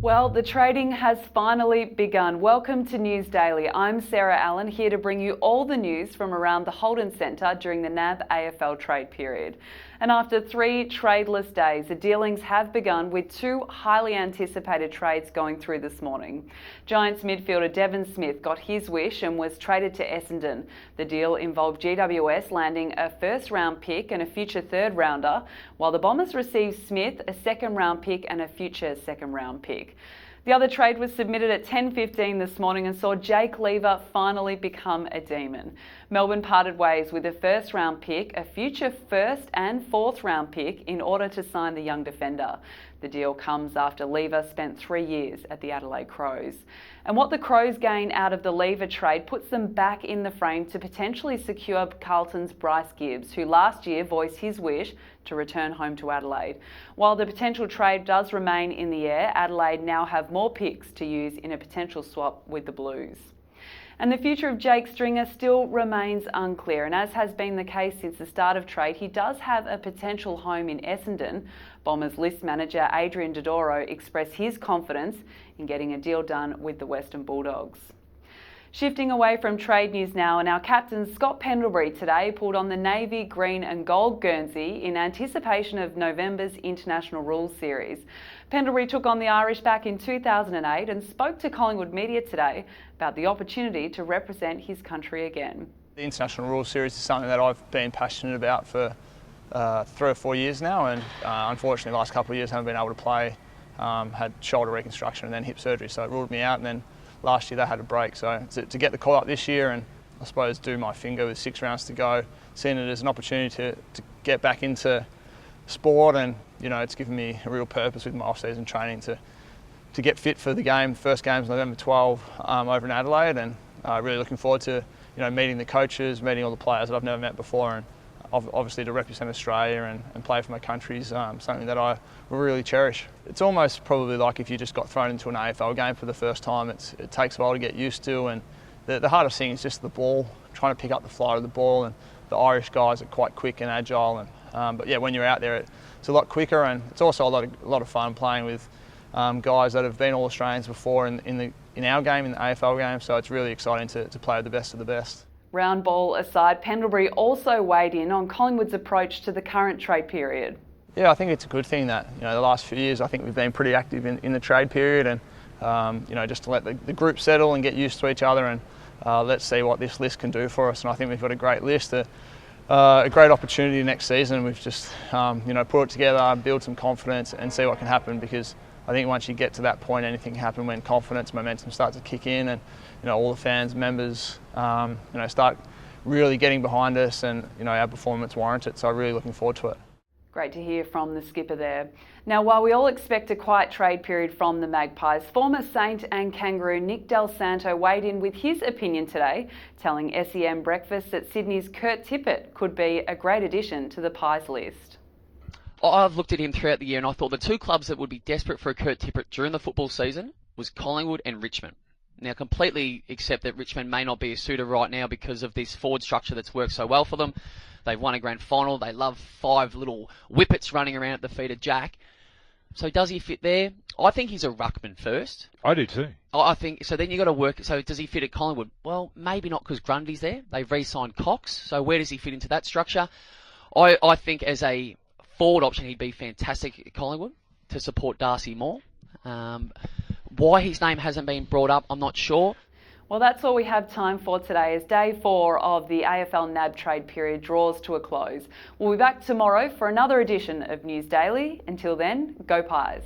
Well, the trading has finally begun. Welcome to News Daily. I'm Sarah Allen, here to bring you all the news from around the Holden Centre during the NAB AFL trade period. And after 3 tradeless days, the dealings have begun with 2 highly anticipated trades going through this morning. Giants midfielder Devon Smith got his wish and was traded to Essendon. The deal involved GWS landing a first-round pick and a future third-rounder, while the Bombers received Smith a second-round pick and a future second-round pick. The other trade was submitted at 10:15 this morning and saw Jake Lever finally become a Demon. Melbourne parted ways with a first-round pick, a future first and fourth-round pick in order to sign the young defender. The deal comes after Lever spent 3 years at the Adelaide Crows. And what the Crows gain out of the Lever trade puts them back in the frame to potentially secure Carlton's Bryce Gibbs, who last year voiced his wish to return home to Adelaide. While the potential trade does remain in the air, Adelaide now have more picks to use in a potential swap with the Blues. And the future of Jake Stringer still remains unclear, and as has been the case since the start of trade, he does have a potential home in Essendon. Bombers list manager Adrian Dodoro expressed his confidence in getting a deal done with the Western Bulldogs. Shifting away from trade news now, and our captain Scott Pendlebury today pulled on the navy, green and gold Guernsey in anticipation of November's International Rules Series. Pendlebury took on the Irish back in 2008 and spoke to Collingwood media today about the opportunity to represent his country again. The International Rules Series is something that I've been passionate about for 3 or 4 years now, and unfortunately the last couple of years haven't been able to play. Had shoulder reconstruction and then hip surgery, so it ruled me out, and then last year they had a break. So to get the call up this year and I suppose do my finger with 6 rounds to go, seeing it as an opportunity to get back into sport, and it's given me a real purpose with my off-season training to get fit for the game. First game's November 12 over in Adelaide, and really looking forward to meeting the coaches, meeting all the players that I've never met before, and obviously to represent Australia and play for my country is something that I will really cherish. It's almost probably like if you just got thrown into an AFL game for the first time. It takes a while to get used to, and the hardest thing is just the ball, trying to pick up the flight of the ball, and the Irish guys are quite quick and agile, and but yeah, when you're out there it's a lot quicker, and it's also a lot of fun playing with guys that have been all Australians before in our game, in the AFL game, so it's really exciting to play with the best of the best. Round ball aside, Pendlebury also weighed in on Collingwood's approach to the current trade period. Yeah, I think it's a good thing that the last few years I think we've been pretty active in the trade period, and just to let the group settle and get used to each other, and let's see what this list can do for us. And I think we've got a great list, a great opportunity next season. We've just put it together, build some confidence, and see what can happen, because I think once you get to that point, anything can happen when confidence, momentum starts to kick in, and all the fans, members, start really getting behind us, and our performance warrants it. So I'm really looking forward to it. Great to hear from the skipper there. Now, while we all expect a quiet trade period from the Magpies, former Saint and Kangaroo Nick Santo weighed in with his opinion today, telling SEM Breakfast that Sydney's Kurt Tippett could be a great addition to the Pies list. I've looked at him throughout the year, and I thought the 2 clubs that would be desperate for a Kurt Tippett during the football season was Collingwood and Richmond. Now, completely accept that Richmond may not be a suitor right now because of this forward structure that's worked so well for them. They've won a grand final. They love 5 little whippets running around at the feet of Jack. So does he fit there? I think he's a ruckman first. I do too. I think so. Then you got to work. So does he fit at Collingwood? Well, maybe not, because Grundy's there. They've re-signed Cox. So where does he fit into that structure? I think as a forward option, he'd be fantastic at Collingwood to support Darcy Moore. Why his name hasn't been brought up, I'm not sure. Well, that's all we have time for today, as day 4 of the AFL NAB trade period draws to a close. We'll be back tomorrow for another edition of News Daily. Until then, go Pies.